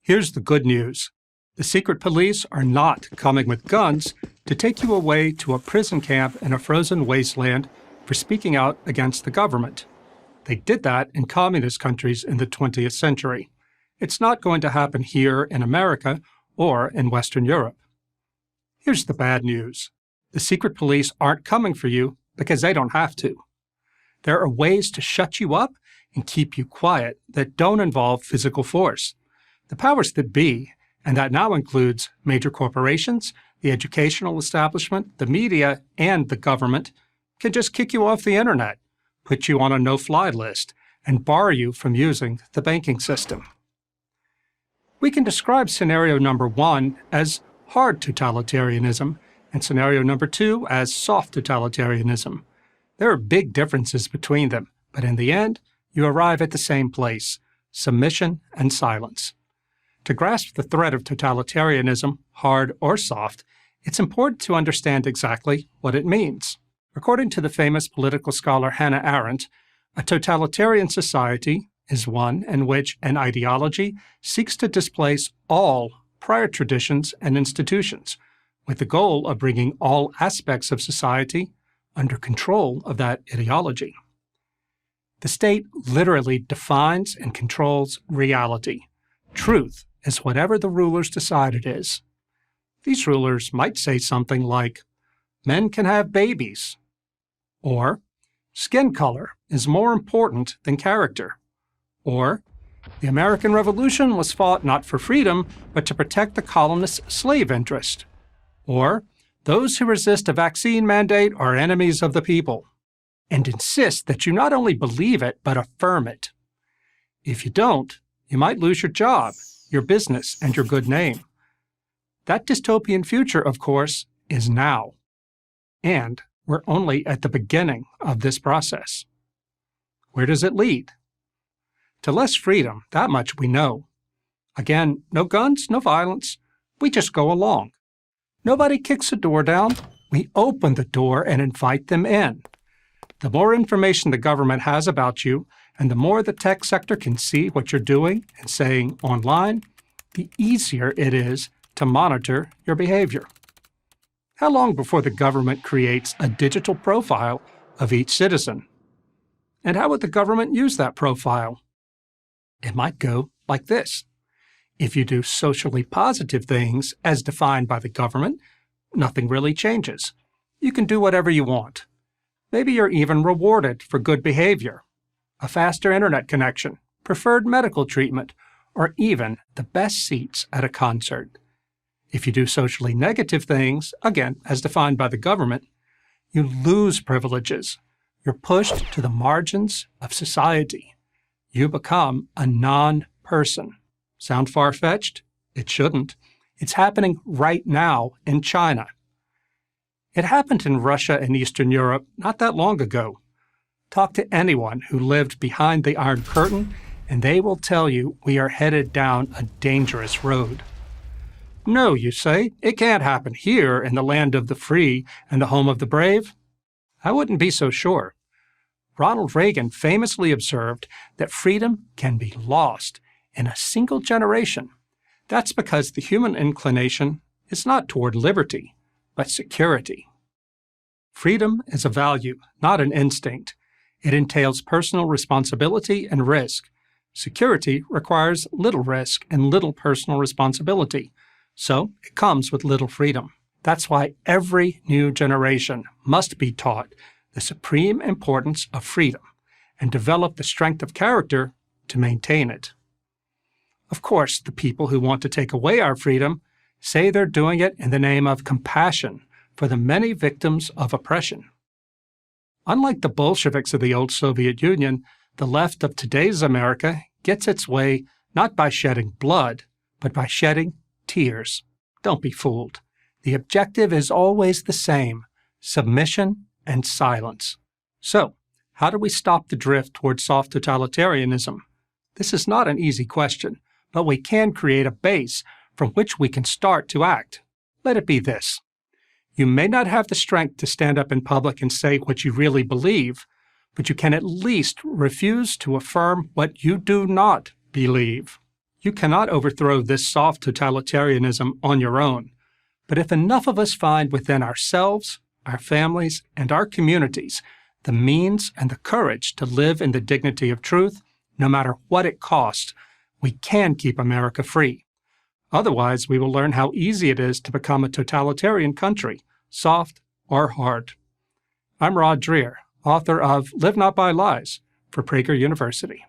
Here's the good news. The secret police are not coming with guns to take you away to a prison camp in a frozen wasteland for speaking out against the government. They did that in communist countries in the 20th century. It's not going to happen here in America or in Western Europe. Here's the bad news. The secret police aren't coming for you because they don't have to. There are ways to shut you up and keep you quiet that don't involve physical force. The powers that be, and that now includes major corporations, the educational establishment, the media, and the government, can just kick you off the internet, put you on a no-fly list, and bar you from using the banking system. We can describe scenario number 1 as hard totalitarianism and scenario number 2 as soft totalitarianism. There are big differences between them, but in the end, you arrive at the same place: submission and silence. To grasp the threat of totalitarianism, hard or soft, it's important to understand exactly what it means. According to the famous political scholar Hannah Arendt, a totalitarian society is one in which an ideology seeks to displace all prior traditions and institutions, with the goal of bringing all aspects of society under control of that ideology. The state literally defines and controls reality. Truth is whatever the rulers decide it is. These rulers might say something like, "Men can have babies," or "Skin color is more important than character," or "The American Revolution was fought not for freedom, but to protect the colonists' slave interest," or "Those who resist a vaccine mandate are enemies of the people," and insist that you not only believe it, but affirm it. If you don't, you might lose your job, your business, and your good name. That dystopian future, of course, is now. And we're only at the beginning of this process. Where does it lead? To less freedom, that much we know. Again, no guns, no violence. We just go along. Nobody kicks the door down. We open the door and invite them in. The more information the government has about you, and the more the tech sector can see what you're doing and saying online, the easier it is to monitor your behavior. How long before the government creates a digital profile of each citizen? And how would the government use that profile? It might go like this. If you do socially positive things as defined by the government, nothing really changes. You can do whatever you want. Maybe you're even rewarded for good behavior, a faster internet connection, preferred medical treatment, or even the best seats at a concert. If you do socially negative things, again, as defined by the government, you lose privileges. You're pushed to the margins of society. You become a non-person. Sound far-fetched? It shouldn't. It's happening right now in China. It happened in Russia and Eastern Europe not that long ago. Talk to anyone who lived behind the Iron Curtain, and they will tell you we are headed down a dangerous road. No, you say, it can't happen here in the land of the free and the home of the brave. I wouldn't be so sure. Ronald Reagan famously observed that freedom can be lost in a single generation. That's because the human inclination is not toward liberty, but security. Freedom is a value, not an instinct. It entails personal responsibility and risk. Security requires little risk and little personal responsibility, so it comes with little freedom. That's why every new generation must be taught the supreme importance of freedom and develop the strength of character to maintain it. Of course, the people who want to take away our freedom say they're doing it in the name of compassion for the many victims of oppression. Unlike the Bolsheviks of the old Soviet Union, the left of today's America gets its way not by shedding blood, but by shedding tears. Don't be fooled. The objective is always the same: submission and silence. So, how do we stop the drift toward soft totalitarianism? This is not an easy question, but we can create a base from which we can start to act. Let it be this. You may not have the strength to stand up in public and say what you really believe, but you can at least refuse to affirm what you do not believe. You cannot overthrow this soft totalitarianism on your own. But if enough of us find within ourselves, our families, and our communities the means and the courage to live in the dignity of truth, no matter what it costs, we can keep America free. Otherwise, we will learn how easy it is to become a totalitarian country, soft or hard. I'm Rod Dreher, author of Live Not by Lies for Prager University.